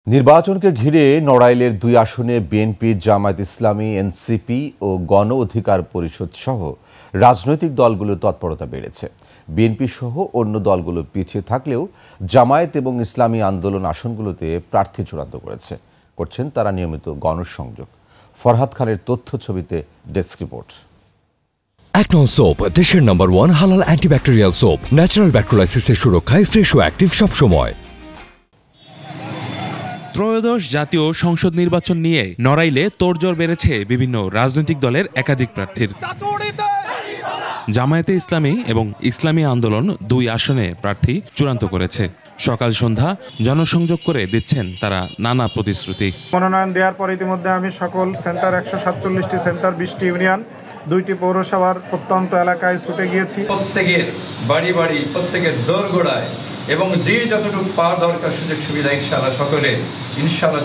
নির্বাচনকে ঘিরে নড়াইলের দুই আসনে বিএনপি, জামায়াত ইসলামী, এনসিপি ও গণ অধিকার পরিষদ সহ রাজনৈতিক দলগুলোর তৎপরতা বেড়েছে। বিএনপি সহ অন্য দলগুলো পিছিয়ে থাকলেও জামায়াত এবং ইসলামী আন্দোলন আসনগুলোতে প্রার্থী চূড়ান্ত করছেন তারা নিয়মিত গণসংযোগ। ফরহাদ খানের তথ্য ছবিতে ডেস্ক রিপোর্ট। একনল সোপ, দেশের নাম্বার 1 হালাল অ্যান্টিব্যাকটেরিয়াল সোপ, ন্যাচারাল ব্যাকটেরিয়ালাইসিসের সুরক্ষায় ফ্রেশ ও অ্যাক্টিভ সবসময়। ত্রয়োদশ জাতীয় সংসদ নির্বাচন নিয়ে নড়াইলে তোড়জোড় বেড়েছে বিভিন্ন রাজনৈতিক দলের একাধিক প্রার্থীর। জামায়াতে ইসলামী এবং ইসলামী আন্দোলন দুই আসনে প্রার্থী চূড়ান্ত করেছে। সকাল সন্ধ্যা জনসংযোগ করে দিচ্ছেন তারা নানা প্রতিশ্রুতি। মনোনয়ন দেওয়ার পর ইতিমধ্যে আমি সকল সেন্টার 147টি সেন্টার, 20টি ইউনিয়ন, 2টি পৌরসভার প্রত্যন্ত এলাকায় ছুটে গিয়েছি। প্রত্যেকের বাড়ি বাড়ি, প্রত্যেকের দোরগোড়ায় এবং যে যতটুকু পাওয়া দরকার সুযোগ সুবিধা ইনশাআল্লাহ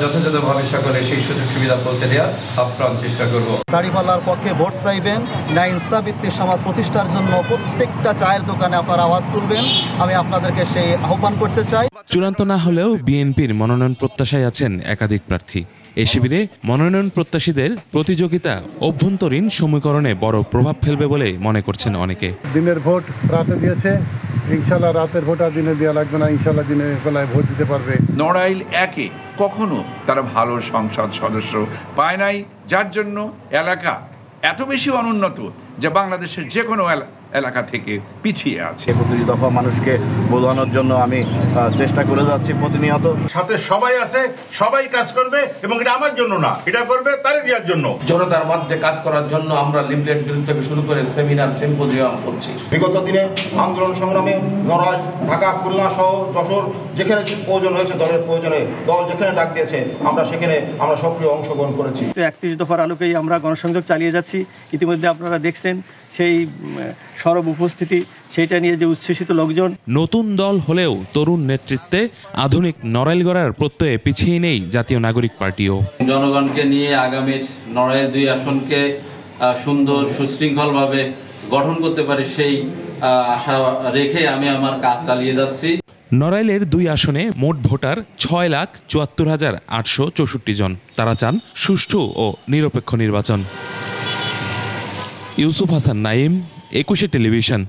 যথাযথভাবে সকলে সেই সুযোগ সুবিধা পৌঁছে দেওয়ার আপ্রাণ চেষ্টা করব। দাড়িপাল্লার পক্ষে ভোট চাইবেন, ন্যায় ইনসাফভিত্তিক সমাজ প্রতিষ্ঠার জন্য প্রত্যেকটা চায়ের দোকানে আপনারা আওয়াজ তুলবেন। আমি আপনাদেরকে সেই আহ্বান করতে চাই। চূড়ান্ত না হলেও বিএনপির মনোনয়ন প্রত্যাশায় আছেন একাধিক প্রার্থী। এই শিবিরে মনোনয়ন প্রত্যাশীদের প্রতিযোগিতা অভ্যন্তরীণ সমীকরণে বড় প্রভাব ফেলবে বলে মনে করছেন অনেকে। দিনের ভোট রাতে দিয়েছে, ইনশাল্লাহ রাতের ভোট আর দিনে দেওয়া লাগবে না, ইনশাল্লাহ দিনের বেলায় ভোট দিতে পারবে। নড়াইল একে কখনো তারা ভালো সংসদ সদস্য পায় নাই, যার জন্য এলাকা এত বেশি অনুন্নত যে বাংলাদেশের যে কোনো এলাকা থেকে পিছিয়ে আছে। প্রতিটি দফা মানুষকে বোঝানোর জন্য আমি চেষ্টা করে যাচ্ছি প্রতিনিয়ত। সাথে সবাই আছে, সবাই কাজ করবে এবং এটা আমার জন্য না, এটা করবে তারে দেওয়ার জন্য। জনতার মধ্যে কাজ করার জন্য আমরা লিফলেট থেকে শুরু করে সেমিনার, সিম্পোজিয়াম করছি। বিগত দিনে আন্দোলন সংগ্রামে নড়াইল, ঢাকা, খুলনা সহ যশোর যেখানে প্রয়োজন হয়েছে, দলের প্রয়োজনে দল যেখানে ডাক দিয়েছে সেখানে আমরা সক্রিয় অংশগ্রহণ করেছি। 31 দফার আলোকেই আমরা গণসংযোগ চালিয়ে যাচ্ছি। ইতিমধ্যে আপনারা দেখছেন সেই সরব উপস্থিতি, সেটা নিয়ে যে উচ্ছ্বসিত লোকজন। নতুন দল হলেও তরুণ নেতৃত্বে আধুনিক নড়াইল গড়ার প্রত্যয়ে পিছিয়ে নেই জাতীয় নাগরিক পার্টিও। জনগণকে নিয়ে আগামীর নড়াইল দুই আসনকে সুন্দর সুশৃঙ্খলভাবে গঠন করতে পারে সেই আশা রেখে আমি আমার কাজ চালিয়ে যাচ্ছি। নড়াইলের দুই আসনে মোট ভোটার 6,74,864 জন। তারা চান সুষ্ঠু ও নিরপেক্ষ নির্বাচন। ইউসুফ হাসান নাইম, 21 টেলিভিশন।